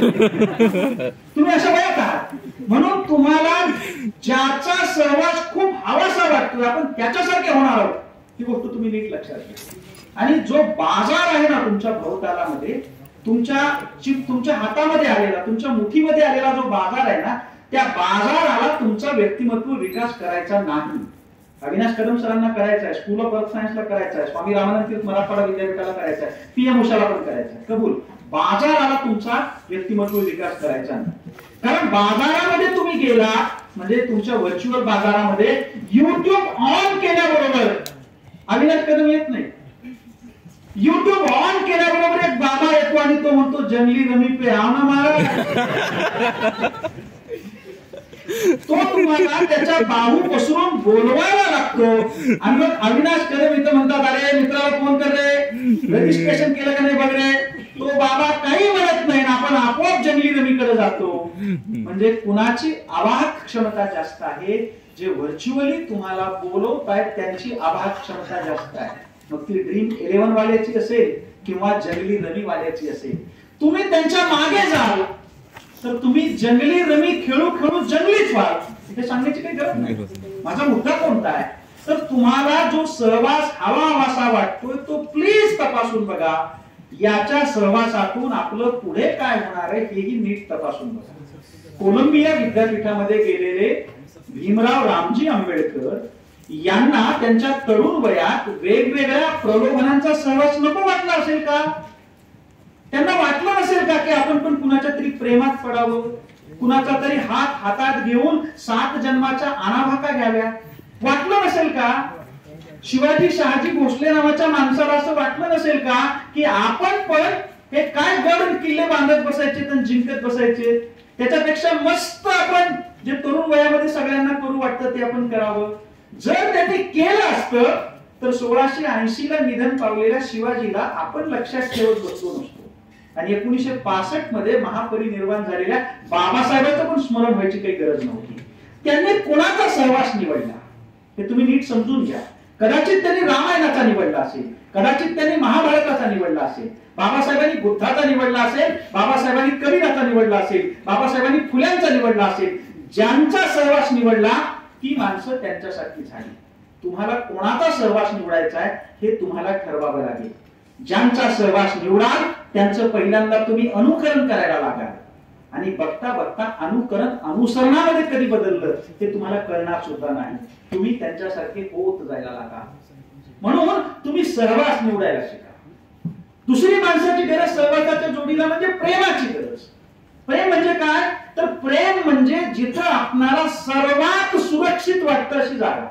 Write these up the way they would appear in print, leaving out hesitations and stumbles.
तुम्ही अशा वयात आहात, म्हणून तुम्हाला ज्याचा सहवास खूप हवासा वाटतो आपण त्याच्यासारखे होणार आहोत, ही गोष्ट तुम्ही नीट लक्षात घ्या. आणि जो बाजार आहे ना तुमच्या भोवतालामध्ये, तुमच्या हातामध्ये आलेला, तुमच्या मुठीमध्ये आलेला जो बाजार आहे ना, त्या बाजाराला तुमचा व्यक्तिमत्व विकास करायचा नाही. अविनाश कदम सरांना करायचा आहे, स्कूल ऑफ अर्थ सायन्सला करायचा आहे, स्वामी रामानंद तीर्थ मराठवाडा विद्यापीठाला करायचा आहे, PM उषाला पण करायचा आहे, कबूल. बाजाराला तुमचा व्यक्तिमत्व विकास करायचा नाही. कारण बाजारामध्ये तुम्ही गेला म्हणजे तुमच्या व्हर्च्युअल बाजारामध्ये युट्यूब ऑन केल्याबरोबर अविनाश कदम येत नाही. युट्यूब ऑन केल्याबरोबर एक बाबा येतो आणि तो म्हणतो जंगली रमी पे आओ ना महाराज. तो तुम्हाला त्याच्या बाहू पसरून बोलवायला लागतो. आणि मग अविनाश कदम इथं म्हणतात, अरे मित्राला फोन कर रे, रजिस्ट्रेशन केलं का नाही बघ रे. तो बाबा काही म्हणत नाही, आपण आपोआप जंगली रमीकडे जातो. म्हणजे कुणाची आवाहक क्षमता जास्त आहे, जे व्हर्च्युअली तुम्हाला बोलवतायत त्यांची आवाहक क्षमता जास्त आहे. मग ती Dream11 वाल्याची असेल किंवा जंगली रमी वाल्याची असेल, तुम्ही त्यांच्या मागे जाल तर तुम्ही जंगली रमी खेळू खेळू जंगलीच व्हाल. इथे सांगण्याची काही गरज नाही. माझा मुद्दा कोणता आहे, तर तुम्हाला जो सहवास हवासा वाटतोय तो प्लीज तपासून बघा. याच्या सहवासातून आपलं पुढे काय होणार आहे हेही नीट तपासून बघा. कोलंबिया विद्यापीठामध्ये गेलेले भीमराव रामजी आंबेडकर यांना त्यांच्या तरुण वयात वेगवेगळ्या प्रलोभनांचा सहवास नको वाटला असेल का? त्यांना वाटलं नसेल का की आपण पण कुणाच्या तरी प्रेमात पडावं, कुणाचा तरी हात हातात घेऊन 7 जन्माच्या अनाभाका घ्याव्या? वाटलं नसेल का? शिवाजी शहाजी भोसले नावाच्या माणसाला असं वाटलं नसेल का की आपण पण हे काय गड किल्ले बांधत बसायचे तर जिंकत बसायचे, त्याच्यापेक्षा मस्त आपण जे तरुण वयामध्ये सगळ्यांना करू वाटतं ते आपण करावं? जर त्यांनी केलं असतं तर 1680 ला निधन पावलेल्या शिवाजीला आपण लक्षात ठेवत बसलो नसतो. आणि 1965 मध्ये महापरिनिर्वाण झालेल्या बाबासाहेबांचं पण स्मरण व्हायची काही गरज नव्हती. त्यांनी कोणाचा सहवास निवडला हे तुम्ही नीट समजून घ्या. कदाचित त्यांनी रामायणाचा निवडला असेल, कदाचित त्यांनी महाभारताचा निवडला असेल, बाबासाहेबांनी बुद्धाचा निवडला असेल, बाबासाहेबांनी कबीराचा निवडला असेल, बाबासाहेबांनी फुल्यांचा निवडला असेल. ज्यांचा सहवास निवडला ती माणसं त्यांच्यासाठी झाली. तुम्हाला कोणाचा सहवास निवडायचा आहे हे तुम्हाला ठरवावं लागेल. ज्यांचा सहवास निवडाल त्यांचं पहिल्यांदा तुम्ही अनुकरण करायला लागाल. आणि बघता बघता अनुकरण अनुसरणामध्ये कधी बदललं ते तुम्हाला कळणार सुद्धा नाही. तुम्ही त्यांच्यासारखे होत जायला लागा. म्हणून तुम्ही सहवास निवडायला शिका. दुसरी माणसाची गरज सहवासाच्या जोडीला म्हणजे प्रेमाची गरज. प्रेम म्हणजे काय, तर प्रेम म्हणजे जिथं आपणाला सर्वात सुरक्षित वाटतं अशी जागा.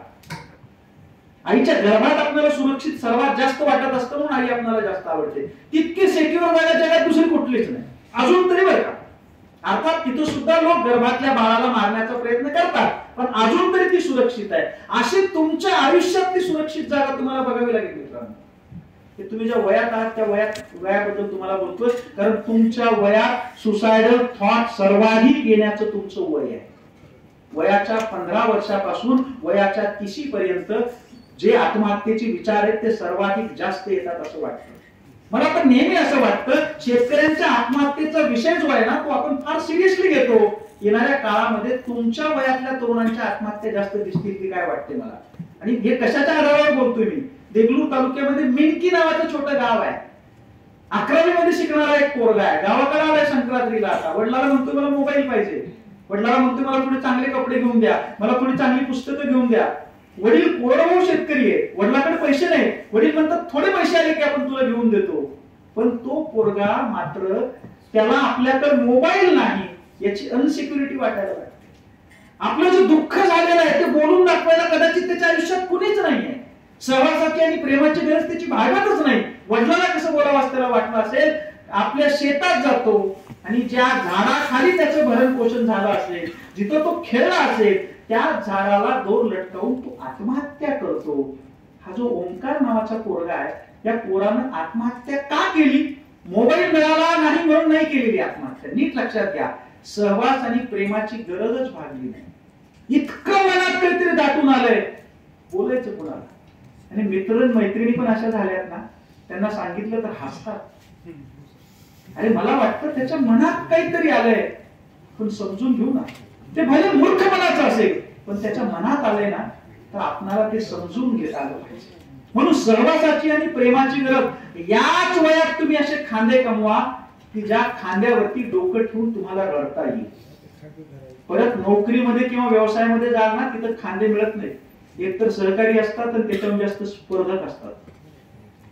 आईच्या गर्भात आपल्याला सुरक्षित सर्वात जास्त वाटत असतं म्हणून आई आपल्याला जास्त आवडते. तितकी सेक्युअर जागा जगात दुसरी कुठलीच नाही अजून तरी, बरं का. अर्थात तिथं सुद्धा लोक गर्भातल्या बाळाला मारण्याचा प्रयत्न करतात, पण अजून तरी ती सुरक्षित आहे. अशी तुमच्या आयुष्यात ती सुरक्षित जागा तुम्हाला बघावी लागेल मित्रांनो. ते तुम्ही ज्या वयात आहात त्या वयाबद्दल तुम्हाला बोलतोय, कारण तुमच्या वयात सुसायडल थॉट सर्वाधिक येण्याचं तुमचं वय आहे. वयाच्या 15 वर्षापासून वयाच्या 30 पर्यंत जे आत्महत्येचे विचार आहेत ते सर्वाधिक जास्त येतात असं वाटतं. मला तर नेहमी असं वाटतं शेतकऱ्यांच्या आत्महत्येचा विषय जो आहे ना तो आपण फार सिरियसली घेतो. येणाऱ्या काळामध्ये तुमच्या वयातल्या तरुणांच्या आत्महत्या जास्त दिसतील की काय वाटते मला. आणि हे कशाच्या आधारावर बोलतोय मी, देगलूर तालुक्यामध्ये मिणकी नावाचं छोटं गाव आहे. 11वी मध्ये शिकणारा एक पोरगा आहे. गावाकडे आलाय संक्रांतीला. आता वडिलाला म्हणतोय मला मोबाईल पाहिजे, वडिलाला म्हणतोय मला थोडे चांगले कपडे घेऊन द्या, मला थोडी चांगली पुस्तकं घेऊन द्या. वडील कोरडवाहू शेतकरी आहे, वडिलांकडे पैसे नाही. वडील म्हणतात थोडे पैसे आले की आपण तुला घेऊन देतो. पण तो पोरगा मात्र त्याला आपल्याकडे मोबाईल नाही याची अनसिक्युरिटी वाटायला लागते. आपलं जे दुःख झालेलं आहे ते बोलून दाखवायला कदाचित त्याच्या आयुष्यात कुणीच नाहीये. सहवासाची आणि प्रेमाची गरज त्याची भागतच नाही. वडिलांना कसं बोलावं त्याला वाटलं असेल, आपल्या शेतात जातो आणि ज्या झाडाखाली त्याचं भरण पोषण झालं असेल, जिथं तो खेळला असेल त्या झाडाला दोर लटकावून तो आत्महत्या करतो. हा जो ओंकार नावाचा पोरगा आहे त्या पोरानं आत्महत्या का केली? मोबाईल मिळाला नाही म्हणून नाही केलेली आत्महत्या. नीट लक्षात घ्या, सहवास आणि प्रेमाची गरजच भागली नाही. इतकं मनात काहीतरी दाटून आलंय, बोलायचं कोणाला. आणि मित्र मैत्रिणी पण अशा झाल्यात ना, त्यांना सांगितलं तर हसतात. आणि मला वाटतं त्याच्या मनात काहीतरी आलंय, पण समजून घेऊ ना. ते भले मूर्ख मनाचं असेल, पण त्याच्या मनात आलंय ना, तर आपणाला ते समजून घेता आलं पाहिजे. म्हणून सहवासाची आणि प्रेमाची गरज याच वयात तुम्ही असे खांदे कमवा की ज्या खांद्यावरती डोकं ठेवून तुम्हाला रडता येईल. परत नोकरीमध्ये किंवा व्यवसायामध्ये जाल ना, तिथं खांदे मिळत नाही. एकतर सहकारी असतात आणि त्याच्याहून जास्त स्पर्धक असतात,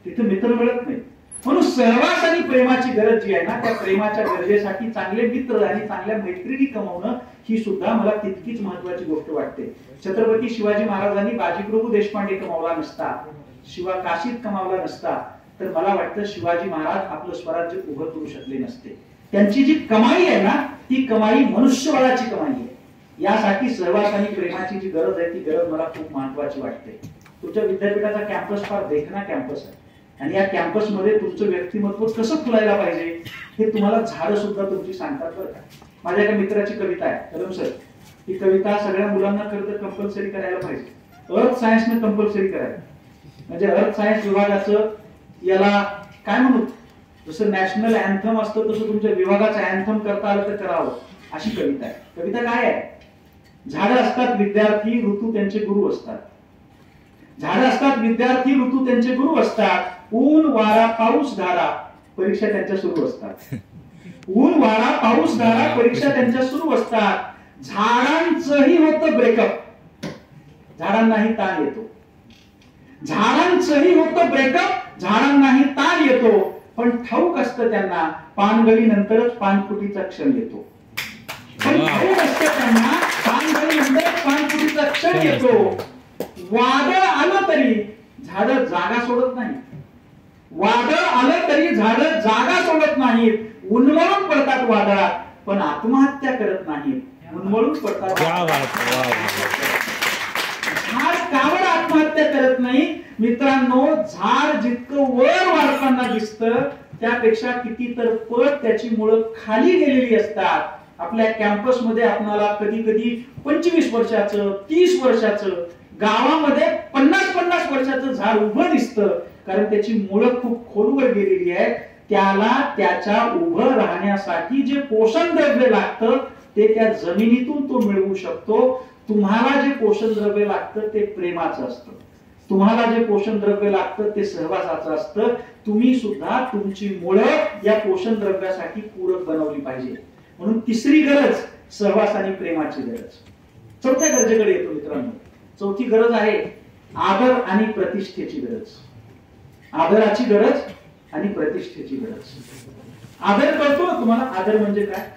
तिथे मित्र मिळत नाही. म्हणून सहवास आणि प्रेमाची गरज जी आहे ना, त्या प्रेमाच्या गरजेसाठी चांगले मित्र आणि चांगल्या मैत्रिणी कमवणं ही सुद्धा मला तितकीच महत्वाची गोष्ट वाटते. छत्रपती शिवाजी महाराजांनी बाजीप्रभू देशपांडे कमावला नसता, शिवा काशीत कमावला नसता, तर मला वाटतं शिवाजी महाराज आपलं स्वराज्य उभं करू शकले नसते. त्यांची जी कमाई आहे ना, ती कमाई मनुष्यबळाची कमाई आहे. यासाठी सहवास आणि प्रेमाची जी गरज आहे, ती गरज मला खूप महत्वाची वाटते. तुमच्या विद्यापीठाचा कॅम्पस फार देखणा कॅम्पस आहे आणि या कॅम्पस मध्ये तुमचं व्यक्तिमत्व कसं फुलायला पाहिजे हे तुम्हाला झाडं सुद्धा तुमची सांगतात बरं का. माझ्या एका मित्राची कविता आहे, कदम सर. ही कविता सगळ्या मुलांना खरं तर कंपल्सरी करायला पाहिजे. अर्थ सायन्सने कंपल्सरी करायला, म्हणजे अर्थ सायन्स विभागाचं याला काय म्हणू, जसं नॅशनल अँथम असतं तसं तुमच्या विभागाचं अँथम करता आलं तर करावं, अशी कविता आहे. कविता काय आहे? झाडं असतात विद्यार्थी, ऋतू त्यांचे गुरु असतात. झाडं असतात विद्यार्थी, ऋतू त्यांचे गुरु असतात. ऊन वारा पाऊस धारा परीक्षा त्यांच्या सुरू असतात. ऊन वारा पाऊस धारा परीक्षा त्यांच्या सुरू असतात. झाडांचंही होतं ब्रेकअप, झाडांनाही ताण येतो. झाडांचंही होतं ब्रेकअप, झाडांनाही ताण येतो. पण ठाऊक असतं त्यांना, पानगळी नंतरच पानफुटीचा क्षण येतो. पण ठाऊक असतं त्यांना, पानगळी नंतरच पानफुटीचा क्षण येतो. वादळ आलं तरी झाडं जागा सोडत नाही. वादळ आलं तरी झाडं जागा सोडत नाहीत. उन्मळून पडतात वादळात, पण आत्महत्या करत नाहीत. उन्मळून पडतात. झाड कावर आत्महत्या करत नाही? मित्रांनो, झाड जितकं वर वाढताना दिसतं त्यापेक्षा कितीतर पट त्याची मुळं खाली गेलेली असतात. आपल्या कॅम्पस मध्ये आपल्याला कधी कधी 25 वर्षाचं 30 वर्षाचं, गावामध्ये 50 वर्षाचं झाड उभं दिसतं, कारण त्याची मुळं खूप खोलवर गेलेली आहे. त्याला त्याच्या उभं राहण्यासाठी जे पोषण द्रव्य लागतं ते त्या जमिनीतून तो मिळवू शकतो. तुम्हाला जे पोषण द्रव्य लागतं ते प्रेमाचं असतं. तुम्हाला जे पोषण द्रव्य लागतं ते सहवासाचं असतं. तुम्ही सुद्धा तुमची मुळं या पोषण द्रव्यासाठी पूरक बनवली पाहिजे. म्हणून तिसरी गरज सहवास आणि प्रेमाची गरज. चौथ्या गरजेकडे येतो मित्रांनो. चौथी गरज आहे आदर आणि प्रतिष्ठेची गरज. आदराची गरज आणि प्रतिष्ठेची गरज. आदर कळतो ना तुम्हाला? आदर म्हणजे काय?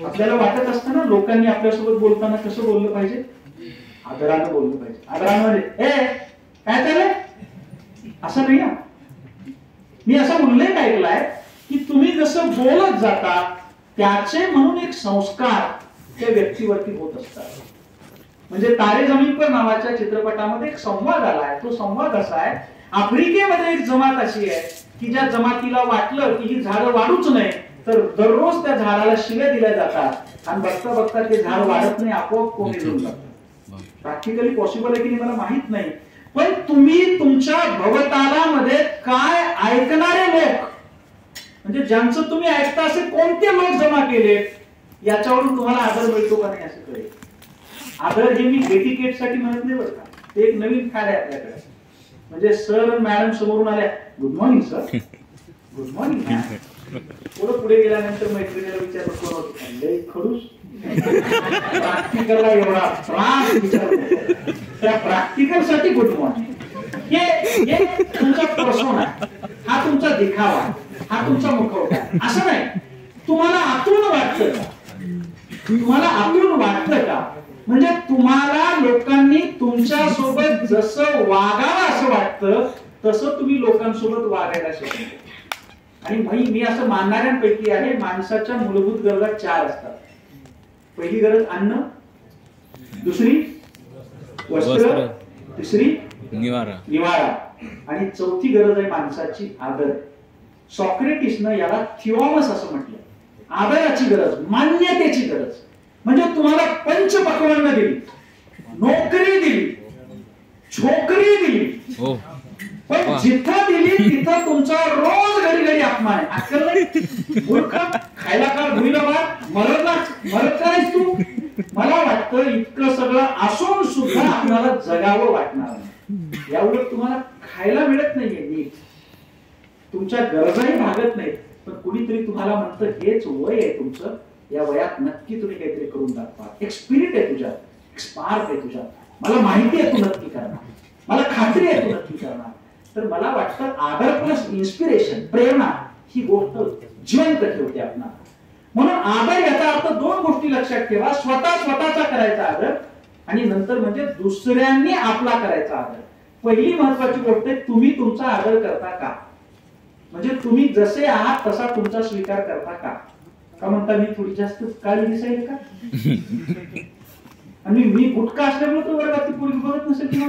आपल्याला वाटत असतं ना, लोकांनी आपल्यासोबत बोलताना कसं बोललं पाहिजे? आदरानं बोललं पाहिजे. आदरानं म्हणजे ए काय चाललंय असं नाही. मी असं उल्लेख ऐकलाय की तुम्ही जसं बोलत जाता त्याचे म्हणून एक संस्कार त्या व्यक्तीवरती होत असतात. म्हणजे तारे जमीन पर नावाच्या चित्रपटामध्ये एक संवाद आलाय. तो संवाद असा आहे, आफ्रिकेमध्ये एक जमात अशी आहे की ज्या जमातीला वाटलं की ही झाडं वाढूच नाही, तर दररोज त्या झाडाला शिव्या दिल्या जातात आणि बघता बघता ते झाड वाढत नाही, आपोआप कोणी घेऊन जातं. प्रॅक्टिकली पॉसिबल आहे की नाही मला माहित नाही, पण तुम्ही तुमच्या भवतालामध्ये काय ऐकणारे लोक, म्हणजे ज्यांचं तुम्ही ऐकता असे कोणते लोक जमा केले, याच्यावरून तुम्हाला आदर मिळतो का नाही असं कळेल. आदर हे मी डेटिकेट साठी म्हणत नाही बरं का, ते एक नवीन फॅड आहे आपल्याकडे. म्हणजे सर मॅडम समोरून आल्या, good morning sir, good morning ma'am. थोडं पुढे गेल्यानंतर मैत्रिणीला विचारलं कोण होतं, लय खडूस, प्रॅक्टिकलला एवढा त्रास विचारतो, त्या प्रॅक्टिकल साठी गुड मॉर्निंग. हे तुमचा पर्सोना, हा तुमचा दिखावा, हा तुमचा मुखवटा, असं नाही. तुम्हाला आतून वाटतं का? तुम्हाला आतून वाटतं का? म्हणजे तुम्हाला लोकांनी तुमच्या सोबत जसं वागावं असं वाटतं तसं तुम्ही लोकांसोबत वागायला शिकता. आणि मी असं मानणाऱ्यांपैकी आहे, माणसाच्या मूलभूत गरजा 4 असतात. पहिली गरज अन्न, दुसरी वस्त्र, तिसरी निवारा आणि चौथी गरज आहे माणसाची आदर. सॉक्रेटिसनं याला थिओमस असं म्हटलं. आदराची गरज, मान्यतेची गरज. म्हणजे तुम्हाला पंचपक्वान्न दिली, नोकरी दिली, छोकरी दिली, पण जिथं दिली तिथं तुमचा रोज घडी घडी अपमान आहे. अक्कल नाही, मूर्ख, खायला का भुईला मरत का नाहीस तू? मला वाटतं इतकं सगळं असून सुद्धा आपल्याला जगावं वाटणार नाही. याउलट तुम्हाला खायला मिळत नाहीये नीट, तुमच्या गरजाही भागत नाहीत, पण कुणीतरी तुम्हाला म्हणतं हेच वय आहे तुमचं, या वयात नक्की तुम्ही काहीतरी करून दाखवा. एक स्पिरिट आहे तुझ्यात, एक स्पार्क आहे तुझ्यात, मला माहिती आहे तू नक्की करणार, मला खात्री आहे तू नक्की करणार. तर मला वाटतं आदर प्लस इन्स्पिरेशन, प्रेरणा, ही गोष्ट जिवंत ठेवते आपल्याला. म्हणून आदर याचा अर्थ दोन गोष्टी लक्षात ठेवा. स्वतःचा करायचा आदर, आणि नंतर म्हणजे दुसऱ्यांनी आपला करायचा आदर. पहिली महत्वाची गोष्ट आहे, तुम्ही तुमचा आदर करता का? म्हणजे तुम्ही जसे आहात तसा तुमचा स्वीकार करता का? का म्हणता मी थोडी जास्त काळी दिसायला का? आणि मी गुटखा असल्यामुळे तो वर्गात ती पोरगी बघत नसेल किंवा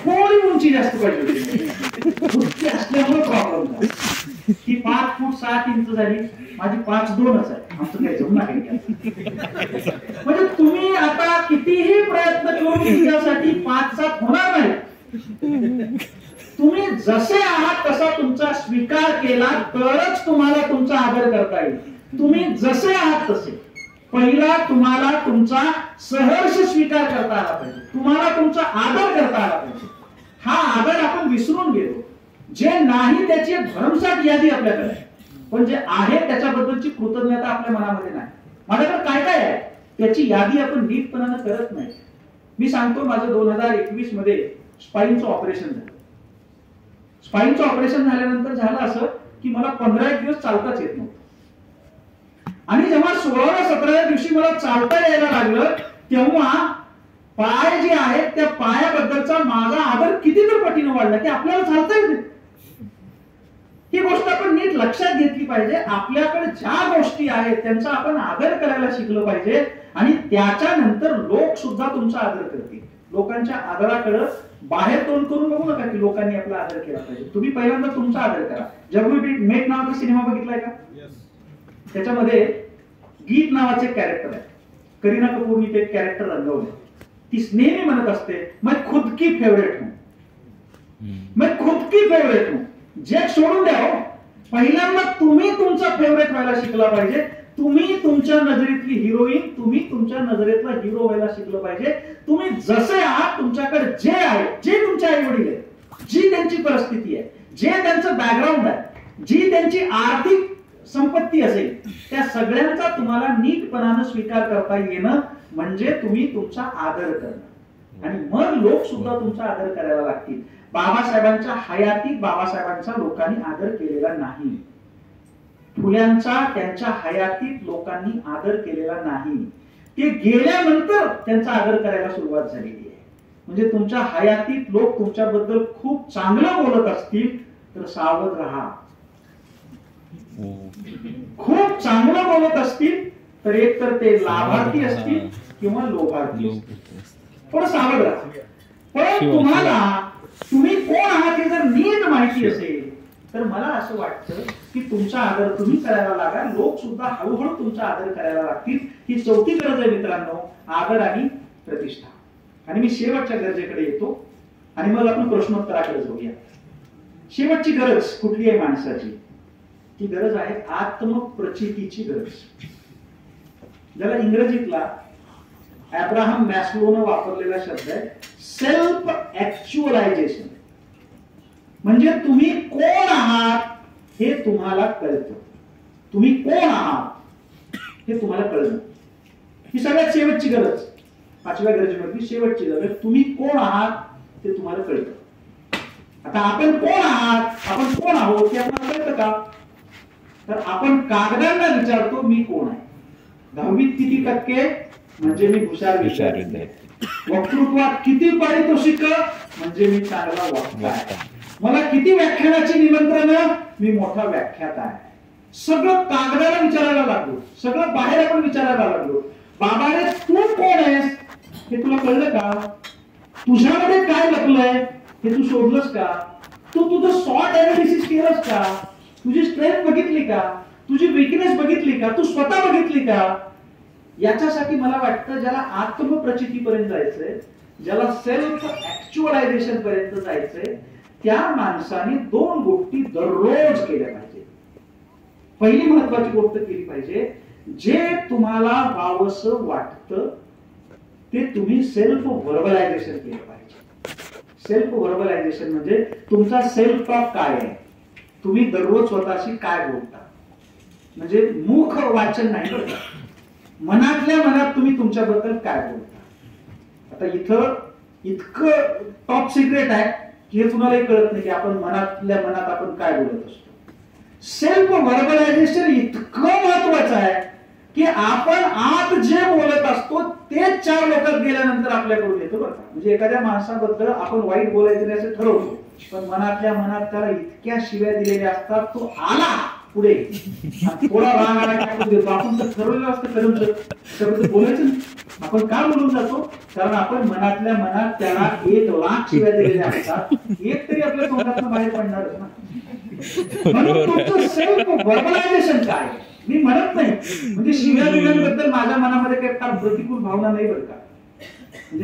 थोडी उंची जास्त पाहिजे, गुटखी असल्यामुळे प्रॉब्लेम झाला. ती 5 फूट 7 इंच झाली, माझी 5'2" आहे. आमचं काही जमणार नाही. म्हणजे तुम्ही आता कितीही प्रयत्न करून तिच्यासाठी 5'7" होणार नाही. तुम्ही जसे आहात तसा तुमचा स्वीकार केला तरच तुम्हाला तुमचा आदर करता येईल. तुम्ही जसे आहात तसे. पहिला तुम्हाला तुमचा सहर्ष स्वीकार करता आला पाहिजे, तुम्हाला तुमचा आदर करता आला पाहिजे. हा आदर आपण विसरून गेलो. जे नाही त्याची भरमसाठ यादी आपल्याकडे आहे, पण जे आहे त्याच्याबद्दलची कृतज्ञता आपल्या मनामध्ये नाही. माझ्याकडे काय काय आहे त्याची यादी आपण नीटपणानं करत नाही. मी सांगतो, माझं 2021 मध्ये स्पाईनचं ऑपरेशन झालं. स्पाईनचं ऑपरेशन झाल्यानंतर झालं असं की मला 15 दिवस चालताच येत नव्हतं. आणि जेव्हा 16व्या 17व्या दिवशी मला चालता यायला लागलं, तेव्हा पाय जे आहेत त्या पायाबद्दलचा माझा आदर किती तर पटीनं वाढला की आपल्याला चालता येते. ही गोष्ट आपण नीट लक्षात घेतली पाहिजे. आपल्याकडे ज्या गोष्टी आहेत त्यांचा आपण आदर करायला शिकलं पाहिजे, आणि त्याच्यानंतर लोक सुद्धा तुमचा आदर करतील. लोकांच्या आदराकडे बाहेर तोंड करून बघू नका की लोकांनी आपला आदर केला पाहिजे. तुम्ही पहिल्यांदा तुमचा आदर करा. जब वी मेट नावाचा सिनेमा बघितलाय का? त्याच्यामध्ये गीत नावाचे कॅरेक्टर आहे. करीना कपूरनी ते कॅरेक्टर रंगवले. ती नेहमी म्हणत असते, मैं खुद की फेवरेट हूं, मैं खुद की फेवरेट हूं. जग सोडून द्या हो, पहिल्यांदा तुम्ही तुमचा फेवरेट व्हायला शिकला पाहिजे. तुम्ही तुमच्या नजरेतली हिरोईन, तुम्ही तुमच्या नजरेतला हिरो व्हायला शिकलं पाहिजे. तुम्ही जसे आहात, तुमच्याकडे जे आहे, जे तुमचे आई वडील आहेत, जी त्यांची परिस्थिती आहे, जे त्यांचं बॅकग्राऊंड आहे, जी त्यांची आर्थिक संपत्ती असेल, त्या सगळ्यांचा तुम्हाला नीटपणानं स्वीकार करता येणं म्हणजे तुम्ही तुमचा आदर करणं. आणि मग लोक सुद्धा तुमचा आदर करायला लागतील. बाबासाहेबांच्या हयातीत बाबासाहेबांचा लोकांनी आदर केलेला नाही. फुल्यांचा त्यांच्या हयातीत लोकांनी आदर केलेला नाही. ते गेल्यानंतर त्यांचा आदर करायला सुरुवात झालेली आहे. म्हणजे तुमच्या हयातीत लोक तुमच्याबद्दल खूप चांगलं बोलत असतील तर सावध राहा. खूप चांगलं बोलत असतील तर एक तर ते लाभार्थी असतील किंवा लोभार्थी असतील. पण सावध राहा. पण तुम्हाला तुम्ही कोण आहात हे जर नीट माहिती असेल तर मला असं वाटतं की तुमचा आदर तुम्ही करायला लागा. लोक सुद्धा हळूहळू तुमचा आदर करायला लागतील. ही चौथी गरज आहे मित्रांनो, आदर आणि प्रतिष्ठा. आणि मी शेवटच्या गरजेकडे येतो आणि मग आपण प्रश्नोत्तराकडे जाऊया. शेवटची गरज कुठली आहे माणसाची? ती गरज आहे आत्मप्रचितीची गरज, ज्याला इंग्रजीतला अब्राहम मॅस्लोनं वापरलेला शब्द आहे सेल्फ ऍक्च्युअलायझेशन. म्हणजे तुम्ही कोण आहात हे तुम्हाला कळतं. तुम्ही कोण आहात हे तुम्हाला कळलं. ही सगळ्यात शेवटची गरज, 5व्या गरजेमधली शेवटची गरज, तुम्ही कोण आहात ते तुम्हाला कळतं. आता आपण कोण आहात, आपण कोण आहोत हे आपल्याला कळतं का? तर आपण कागदांना विचारतो मी कोण आहे. 10वीत किती टक्के म्हणजे मी हुशार विद्यार्थी. वक्तृत्वात किती पारितोषिक म्हणजे मी चांगला वक्ता आहे. मला किती व्याख्यानाची निमंत्रण, मी मोठा व्याख्याता आहे. सगळं कागदाला विचारायला लागलो, सगळं बाहेर आपण विचारायला लागलो. बाबा रे तू कोण आहेस हे तुला कळलं का? तुझ्यामध्ये काय लपलंय हे तू शोधलंस का? तू तुझं सॉर्ट अनालिसिस केलंस का? तुझी स्ट्रेंथ बघितली का? तुझी वीकनेस बघितली का? तू स्वतः बघितली का? याच्यासाठी मला वाटतं ज्याला आत्मप्रचितीपर्यंत जायचंय, ज्याला सेल्फ ऍक्च्युअलायझेशन पर्यंत जायचंय, त्या माणसाने 2 गोष्टी दररोज केल्या पाहिजे. पहिली महत्वाची गोष्ट केली पाहिजे, जे तुम्हाला व्हावंसं वाटतं ते तुम्ही सेल्फ व्हर्बलायझेशन केलं पाहिजे. सेल्फ व्हर्बलायझेशन म्हणजे तुमचा सेल्फ टॉक काय आहे, तुम्ही दररोज स्वतःशी काय बोलता. म्हणजे मुख वाचन नाही बरं का, मनातल्या मनात तुम्ही तुमच्याबद्दल काय बोलता. आता इथं इतकं टॉप सिक्रेट आहे की हे कुणालाही कळत नाही की आपण मनातल्या मनात आपण काय बोलत असतो. सेल्फ व्हर्बलायझेशन इतकं महत्वाचं आहे की आपण आत जे बोलत असतो तेच 4 लोकात गेल्यानंतर आपल्याकडून येतं बरं का. म्हणजे एखाद्या माणसाबद्दल आपण वाईट बोलायचं नाही असं ठरवतो, पण मनातल्या मनात त्याला इतक्या शिव्या दिलेल्या असतात, तो आला पुढे थोडा राग आला की आपण देतो. आपण तर ठरवलेलं असतं करून त्याबद्दल बोलायचं नाही, आपण का बोलून जातो, कारण आपण मनातल्या मनात त्याला 1,00,000 शिव्या दिलेल्या असतात, एक तरी आपल्या तोंडातून बाहेर पडणारच ना. म्हणून तुमचं सेल्फ व्हर्बलायझेशन काय. मी म्हणत नाही म्हणजे शिव्या दिल्याबद्दल माझ्या मनामध्ये काही फार प्रतिकूल भावना नाही बरं का. म्हणजे